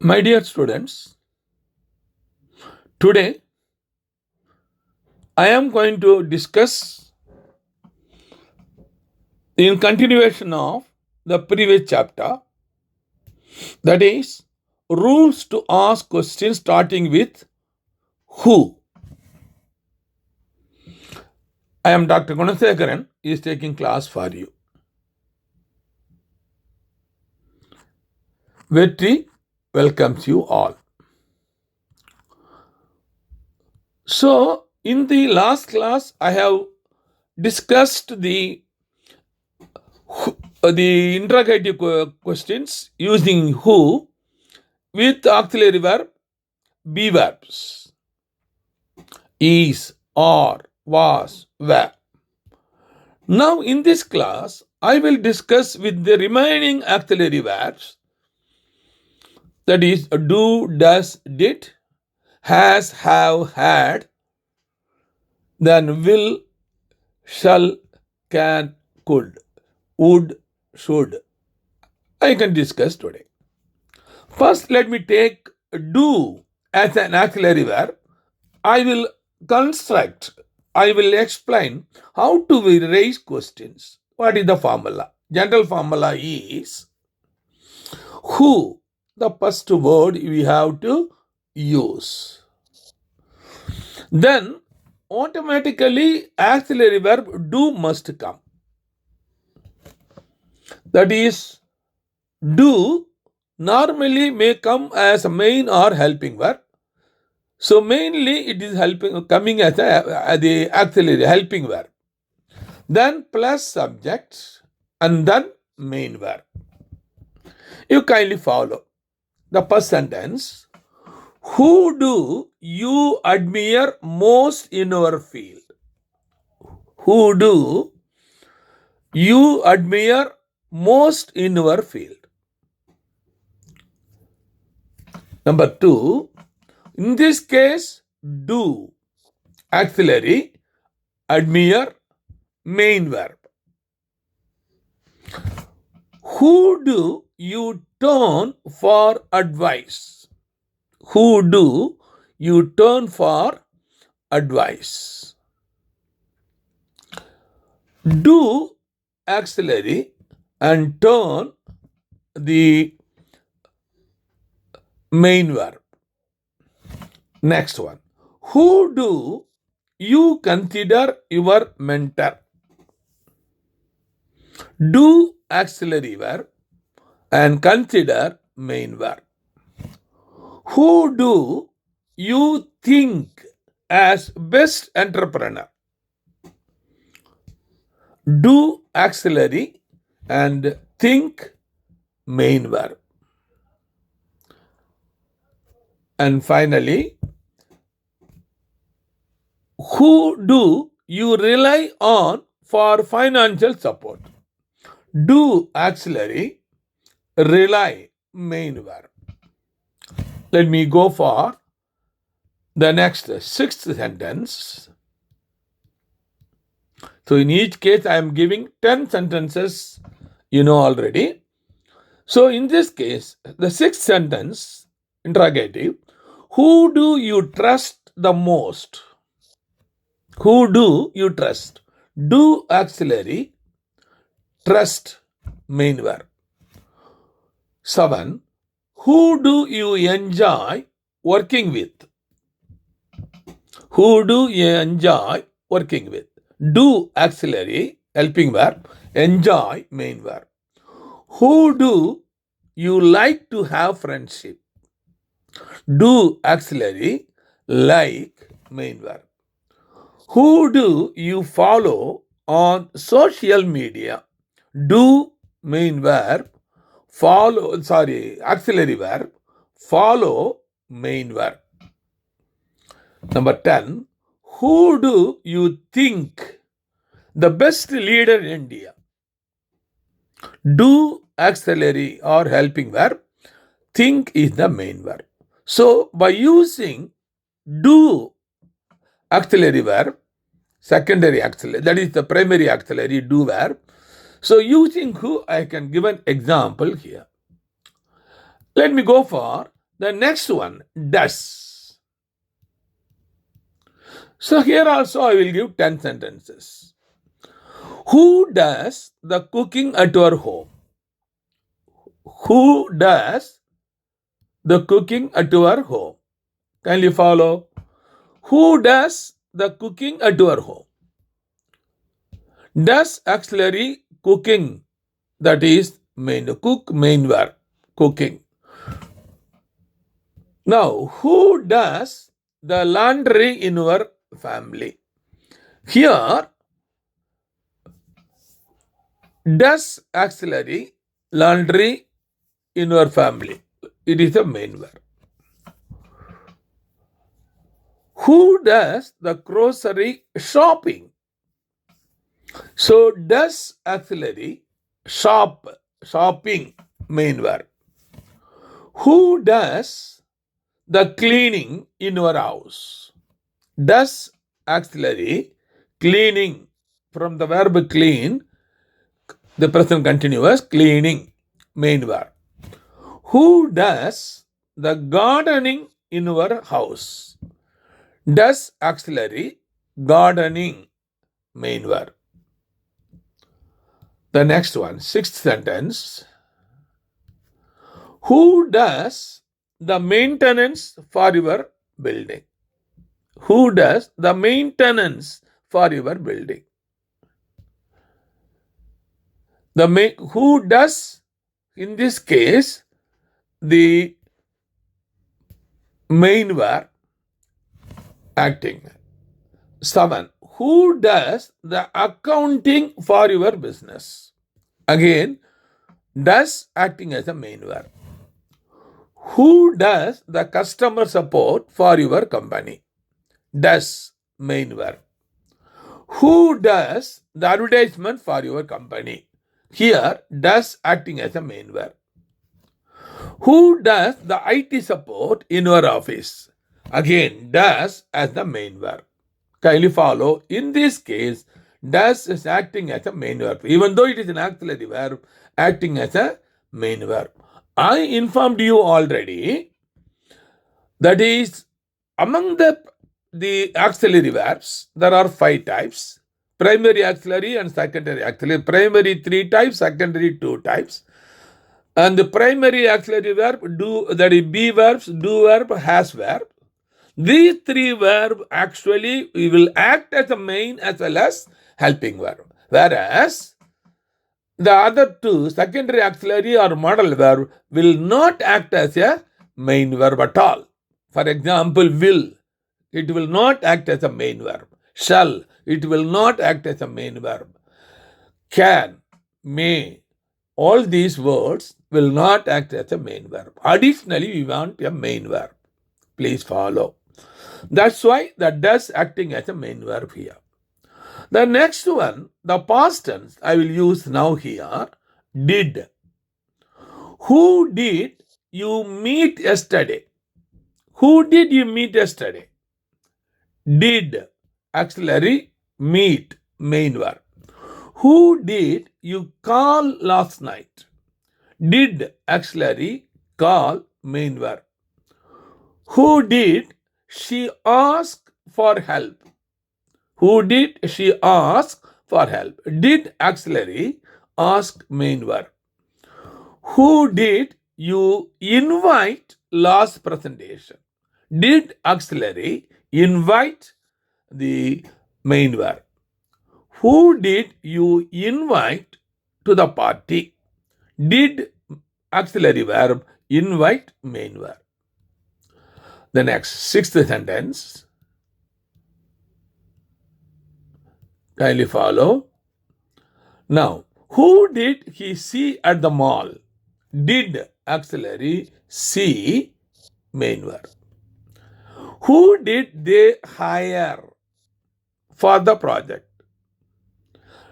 My dear students, today I am going to discuss in continuation of the previous chapter, that is rules to ask questions starting with who. I am Dr. Gunasekharan is taking class for you. Vetri welcomes you all. So, in the last class, I have discussed the interrogative questions using who with auxiliary verb be verbs is, are, was, were. Now, in this class, I will discuss with the remaining auxiliary verbs, that is do, does, did, has, have, had, then will, shall, can, could, would, should. I can discuss today. First, let me take do as an auxiliary verb. I will explain how to we raise questions. What is the formula? General formula is who, the first word we have to use. Then automatically auxiliary verb do must come. That is, do normally may come as a main or helping verb. So mainly it is coming as the auxiliary helping verb. Then plus subject and then main verb. You kindly follow the first sentence. Who do you admire most in your field? Who do you admire most in your field? Number 2, in this case, do auxiliary, admire, main verb. Who do you turn for advice? Who do you turn for advice? Do auxiliary and turn the main verb. Next one. Who do you consider your mentor? Do auxiliary verb and consider main verb. Who do you think as best entrepreneur? Do auxiliary and think main verb. And finally, who do you rely on for financial support? Do auxiliary, rely main verb. Let me go for the next sixth sentence. So in each case, I am giving 10 sentences, you know already. So in this case, the sixth sentence, interrogative, who do you trust the most? Who do you trust? Do auxiliary, trust main verb. 7. Who do you enjoy working with? Who do you enjoy working with? Do auxiliary, helping verb, enjoy main verb. Who do you like to have friendship? Do auxiliary, like main verb. Who do you follow on social media? Do main verb, auxiliary verb, follow main verb. Number 10, who do you think the best leader in India? Do auxiliary or helping verb, think is the main verb. So by using do auxiliary verb, secondary auxiliary, that is the primary auxiliary do verb. So using who, I can give an example here. Let me go for The next one, does. So here also I will give 10 sentences. Who does the cooking at your home? Who does the cooking at your home? Can you follow? Who does the cooking at your home? Does auxiliary cooking, that is main cook, main verb, cooking. Now, who does the laundry in your family? Here, does auxiliary laundry in your family. It is the main verb. Who does the grocery shopping? So, does auxiliary shopping, main verb. Who does the cleaning in your house? Does auxiliary cleaning, from the verb clean, the present continuous, cleaning, main verb. Who does the gardening in your house? Does auxiliary gardening, main verb. The next one, sixth sentence. Who does the maintenance for your building? Who does the maintenance for your building? Who does, in this case, the main verb acting. 7. Who does the accounting for your business? Again, does acting as a main verb. Who does the customer support for your company? Does, main verb. Who does the advertisement for your company? Here, does acting as a main verb. Who does the IT support in your office? Again, does as the main verb. Kindly follow. In this case, does is acting as a main verb. Even though it is an auxiliary verb, acting as a main verb. I informed you already, that is, among the auxiliary verbs, there are 5 types. Primary auxiliary and secondary auxiliary. Primary 3 types, secondary 2 types. And the primary auxiliary verb, do, that is be verbs, do verb, has verb. These 3 verbs actually will act as a main as well as helping verb. Whereas the other 2, secondary auxiliary or modal verb, will not act as a main verb at all. For example, will, it will not act as a main verb. Shall, it will not act as a main verb. Can, may, all these words will not act as a main verb. Additionally, we want a main verb. Please follow. That's why the does acting as a main verb here. The next one, the past tense, I will use now here. Did. Who did you meet yesterday? Who did you meet yesterday? Did, auxiliary, meet, main verb. Who did you call last night? Did, auxiliary, call, main verb. Who did she ask for help? Who did she ask for help? Did, auxiliary, ask, main verb. Who did you invite last presentation? Did, auxiliary, invite, the main verb. Who did you invite to the party? Did, auxiliary verb, invite, main verb. The next, sixth sentence. Kindly follow. Now, who did he see at the mall? Did, auxiliary, see, main verb. Who did they hire for the project?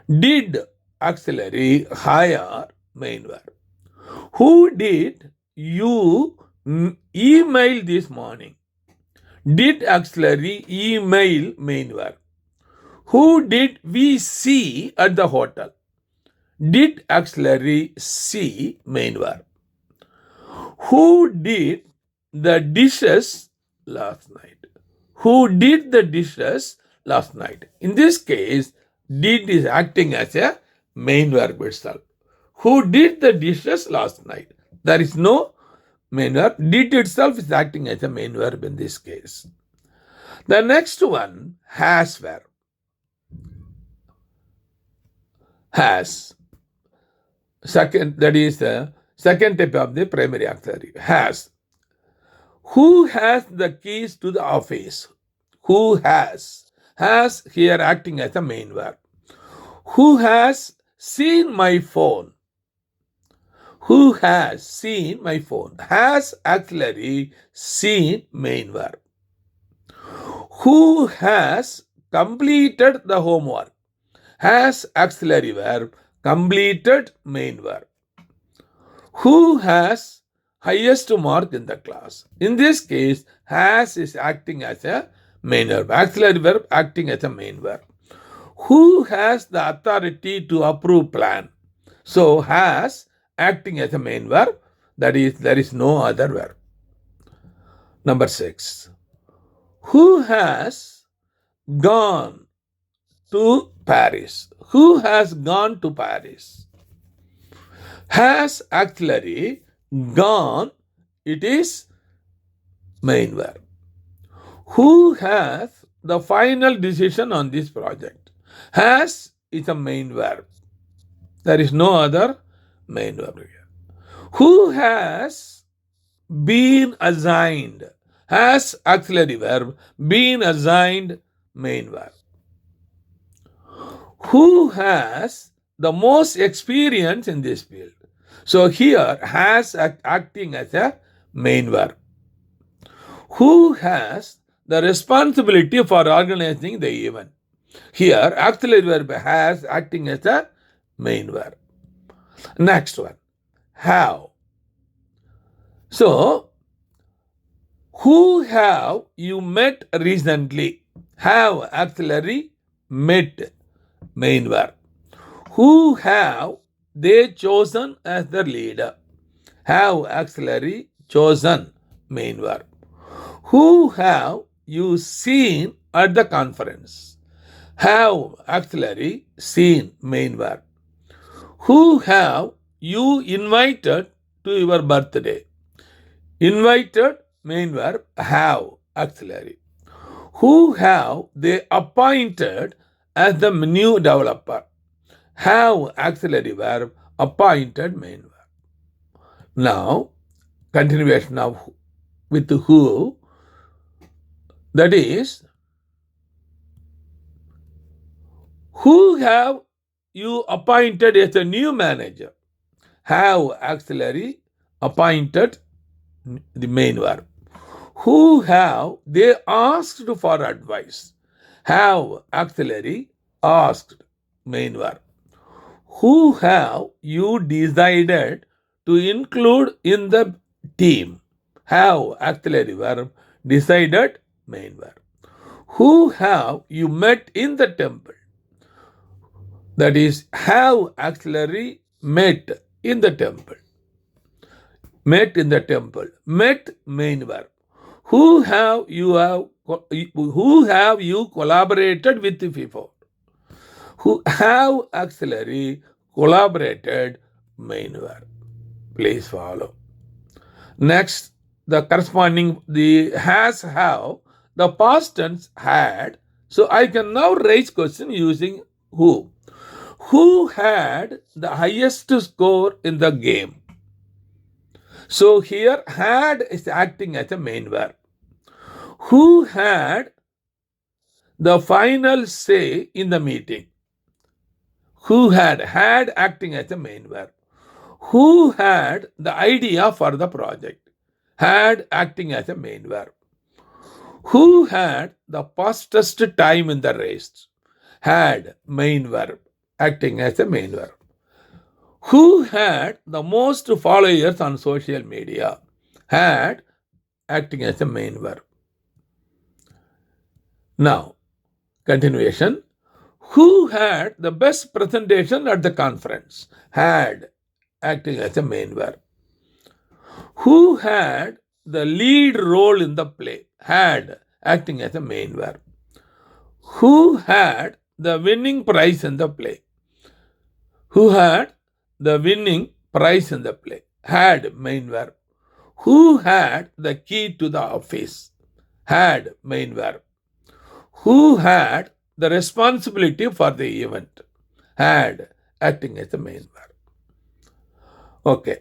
Did, auxiliary, hire, main verb. Who did you email this morning? Did, auxiliary, email, main verb. Who did we see at the hotel? Did, auxiliary, see, main verb. Who did the dishes last night? Who did the dishes last night? In this case, did is acting as a main verb itself. Who did the dishes last night? There is no main verb. Did itself is acting as a main verb in this case. The next one, has verb. Has. Second, that is the second type of the primary auxiliary. Has. Who has the keys to the office? Who has? Has here acting as a main verb. Who has seen my phone? Who has seen my phone? Has auxiliary, seen main verb. Who has completed the homework? Has auxiliary verb, completed main verb. Who has highest mark in the class? In this case, has is acting as a main verb. Auxiliary verb acting as a main verb. Who has the authority to approve plan? So has acting as a main verb. That is, there is no other verb. Number 6. Who has gone to Paris? Who has gone to Paris? Has auxiliary, gone, it is main verb. Who has the final decision on this project? Has is a main verb. There is no other main verb here. Who has been assigned? Has auxiliary verb, been assigned main verb. Who has the most experience in this field? So here, has acting as a main verb. Who has the responsibility for organizing the event? Here, auxiliary verb has acting as a main verb. Next one, have. So, who have you met recently? Have auxiliary, met main verb. Who have they chosen as the leader? Have auxiliary, chosen main verb. Who have you seen at the conference? Have auxiliary, seen main verb. Who have you invited to your birthday? Invited main verb, have auxiliary. Who have they appointed as the new developer? Have auxiliary verb, appointed main verb. Now, continuation of with who, that is, who have you appointed as a new manager? Have auxiliary, appointed the main verb. Who have they asked for advice? Have auxiliary, asked main verb. Who have you decided to include in the team? Have auxiliary verb, decided main verb. Who have you met in the temple? That is, have auxiliary, met in the temple. Met in the temple. Met main verb. Who have you collaborated with before? Who have auxiliary, collaborated main verb. Please follow. Next, the corresponding, the has, have, the past tense had. So I can now raise question using who. Who had the highest score in the game? So here, had is acting as a main verb. Who had the final say in the meeting? Who had acting as a main verb. Who had the idea for the project? Had acting as a main verb. Who had the fastest time in the race? Had main verb, acting as a main verb. Who had the most followers on social media? Had acting as a main verb. Now, continuation. Who had the best presentation at the conference? Had acting as a main verb. Who had the lead role in the play? Had, acting as a main verb. Who had the winning prize in the play? Who had the winning prize in the play? Had, main verb. Who had the key to the office? Had, main verb. Who had the responsibility for the event? Had, acting as the main verb. Okay.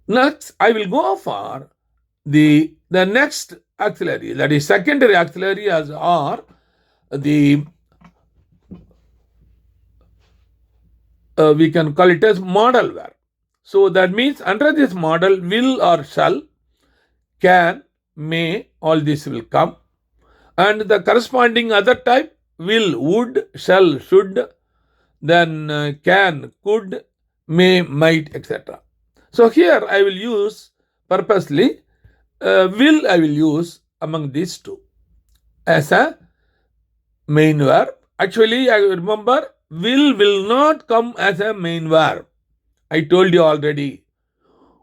Next, I will go for the next auxiliary, that is secondary auxiliary, as or the we can call it as modal verb. So that means under this model, will or shall, can, may, all this will come, and the corresponding other type, will, would, shall, should, then can, could, may, might, etc. So here I will use purposely will I will use among these two as a main verb. Actually, I remember will not come as a main verb. I told you already.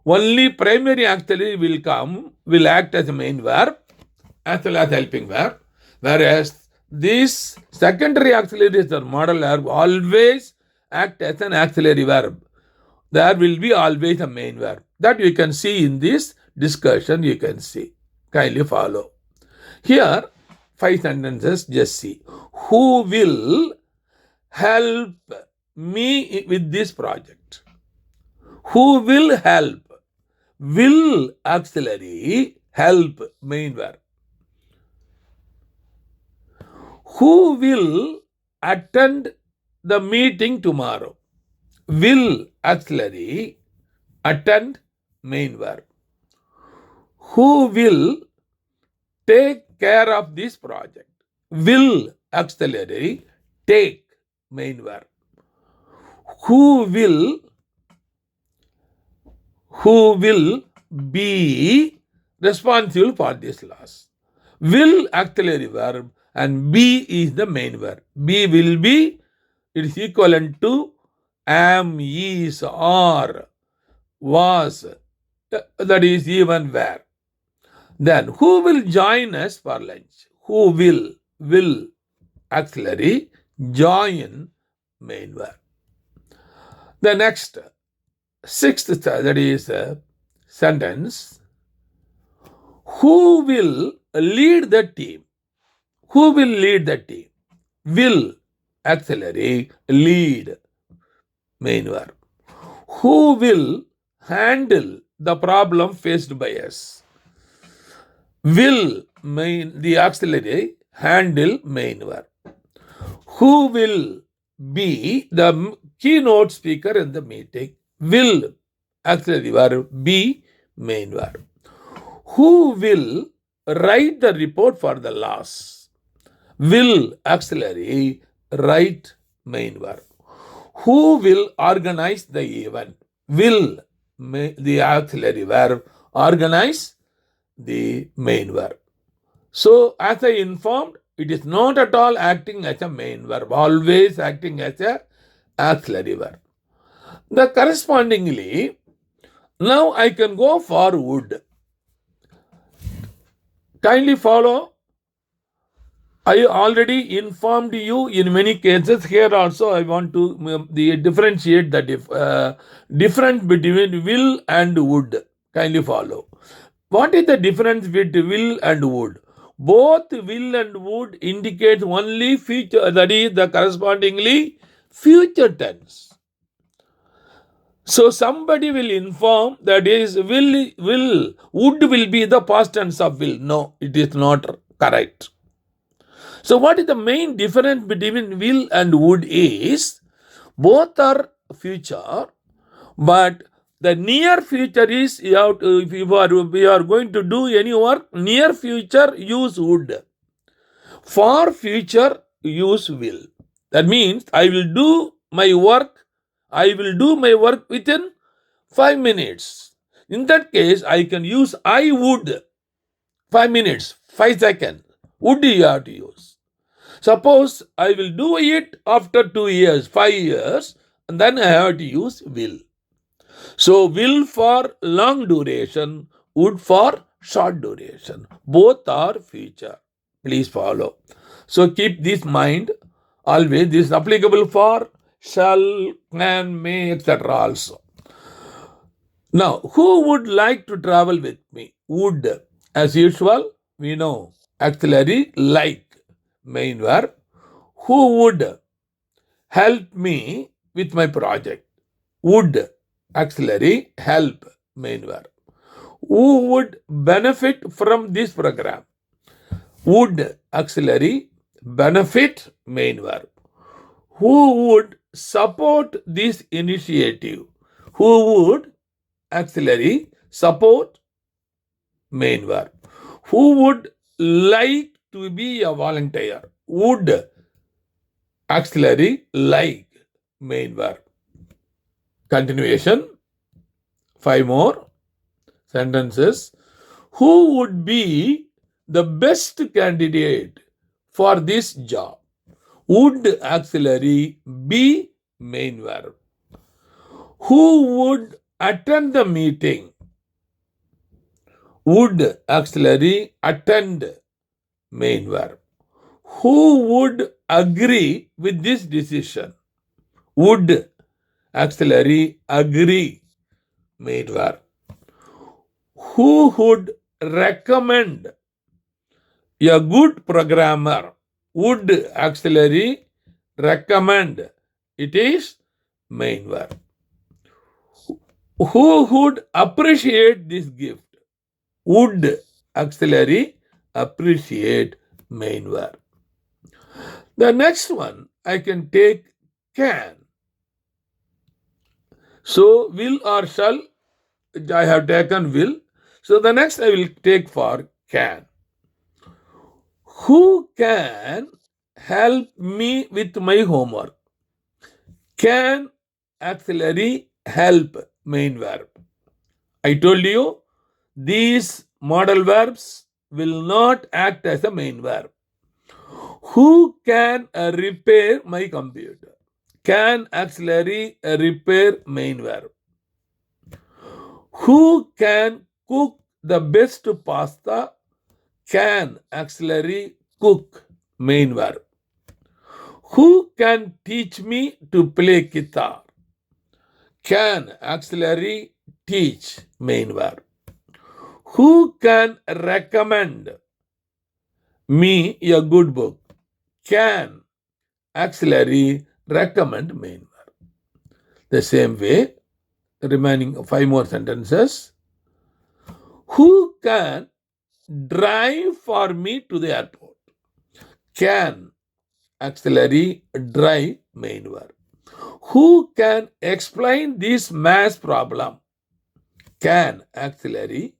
Only primary auxiliary will act as a main verb as well as helping verb, whereas these secondary auxiliaries or modal verb always act as an auxiliary verb. There will be always a main verb. That you can see in this discussion, you can see. Kindly follow. Here, 5 sentences, just see. Who will help me with this project? Who will help? Will, auxiliary, help, main verb. Who will attend the meeting tomorrow? Will, auxiliary, attend, main verb. Who will take care of this project? Will, auxiliary, take, main verb. Who will be responsible for this loss? Will, auxiliary verb, and be is the main verb. Be will be, it is equivalent to am, is, or, was, that is even where. Then who will join us for lunch? Who will, auxiliary, join, main verb. The next, sixth, that is sentence. Who will lead the team? Who will lead the team? Will, auxiliary, lead, main verb. Who will handle the problem faced by us? Will, the auxiliary, handle, main verb. Who will be the keynote speaker in the meeting? Will, auxiliary verb, be, main verb. Who will write the report for the loss? Will, auxiliary, write, main verb. Who will organize the event? Will, the auxiliary verb, organize, the main verb. So, as I informed, it is not at all acting as a main verb, always acting as a auxiliary verb. The correspondingly, now I can go for would. Kindly follow. I already informed you in many cases. Here also I want to differentiate the difference between will and would. Kindly follow. What is the difference between will and would? Both will and would indicate only future, that is the correspondingly future tense. So somebody will inform that is would will be the past tense of will. No, it is not correct. So what is the main difference between will and would is both are future, but the near future is if we are going to do any work, near future use would. For future use will. That means I will do my work within 5 minutes. In that case, I can use I would. 5 minutes, 5 seconds. Would you have to use? Suppose I will do it after 2 years, 5 years, and then I have to use will. So will for long duration, would for short duration. Both are future. Please follow. So keep this mind always. This is applicable for shall, can, may, etc. also. Now, who would like to travel with me? Would. As usual, we know auxiliary like, main verb. Who would help me with my project? Would, auxiliary, help, main verb. Who would benefit from this program? Would, auxiliary, benefit, main verb. Who would support this initiative? Who would, auxiliary, support, main verb. Who would like to be a volunteer? Would, auxiliary, like, main verb. Continuation. 5 more sentences. Who would be the best candidate for this job? Would, auxiliary, be, main verb. Who would attend the meeting? Would, auxiliary, attend, main verb. Who would agree with this decision? Would, auxiliary, agree, main verb. Who would recommend a good programmer? Would, auxiliary, recommend. It is main verb. Who would appreciate this gift? Would, auxiliary, appreciate, main verb. The next one I can take can. So will or shall, I have taken will. So the next I will take for can. Who can help me with my homework? Can, auxiliary, help, main verb. I told you these modal verbs will not act as a main verb. Who can repair my computer? Can, auxiliary, repair, main verb. Who can cook the best pasta? Can, auxiliary, cook, main verb. Who can teach me to play guitar? Can, auxiliary, teach, main verb. Who can recommend me a good book? Can, auxiliary, recommend, main verb. The same way, remaining 5 more sentences. Who can drive for me to the airport? Can, auxiliary, drive, main verb. Who can explain this math problem? Can, auxiliary,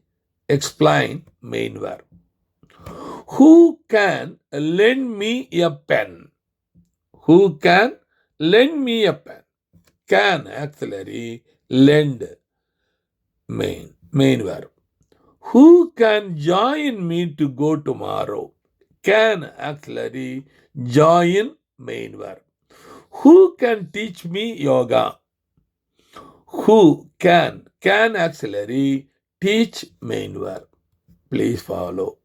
explain, main verb. Who can lend me a pen? Who can lend me a pen? Can, auxiliary, lend, main verb. Who can join me to go tomorrow? Can, auxiliary, join, main verb. Who can teach me yoga? Who can auxiliary, teach, main verb. Please follow.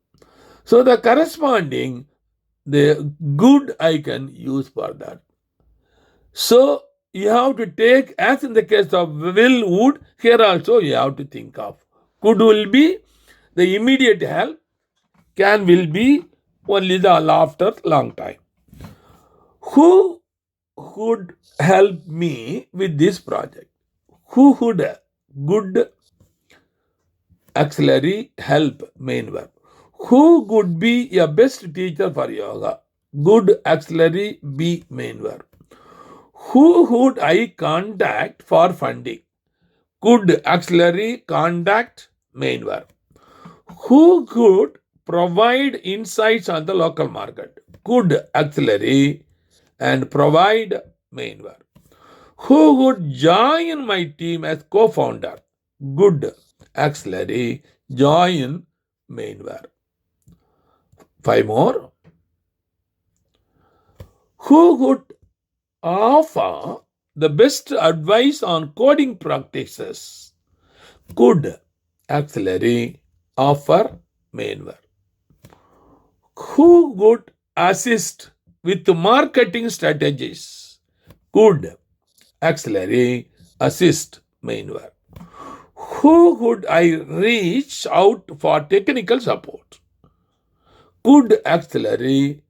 So the corresponding, the good I can use for that. So you have to take, as in the case of will, would, here also you have to think of. Could will be the immediate help. Can will be only the after long time. Who would help me with this project? Who would, good, auxiliary, help, main verb. Who would be a best teacher for yoga? Good, auxiliary, be, main verb. Who would I contact for funding? Could, auxiliary, contact, main verb. Who could provide insights on the local market? Could, auxiliary, and provide, main verb. Who would join my team as co-founder? Good, auxiliary, join, main verb. 5 more. Who would offer the best advice on coding practices? Could, auxiliary, offer main verb. Who would assist with marketing strategies? Could, auxiliary, assist, main verb. Who would I reach out for technical support? Could, auxiliary,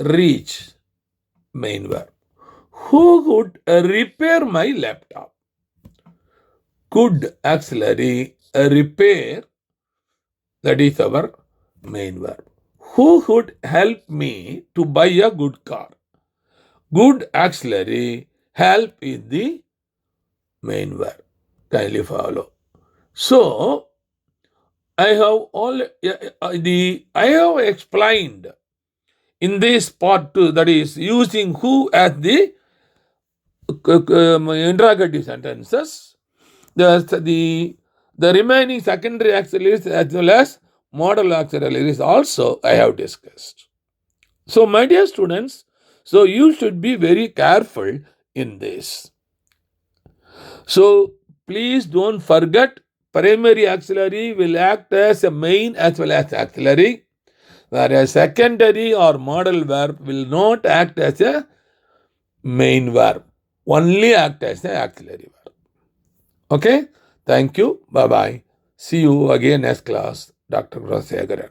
reach, main verb. Who would repair my laptop? Could, auxiliary, repair, that is our main verb. Who would help me to buy a good car? Good, auxiliary, help is the main verb. Kindly follow. So I have explained in this part 2, that is using who as the interrogative sentences, the remaining secondary auxiliaries as well as modal auxiliaries also I have discussed. So my dear students, so you should be very careful in this. So please don't forget, primary auxiliary will act as a main as well as auxiliary, whereas secondary or modal verb will not act as a main verb, only act as an auxiliary verb. Okay, thank you, bye bye. See you again next class, Dr. Rosagaran.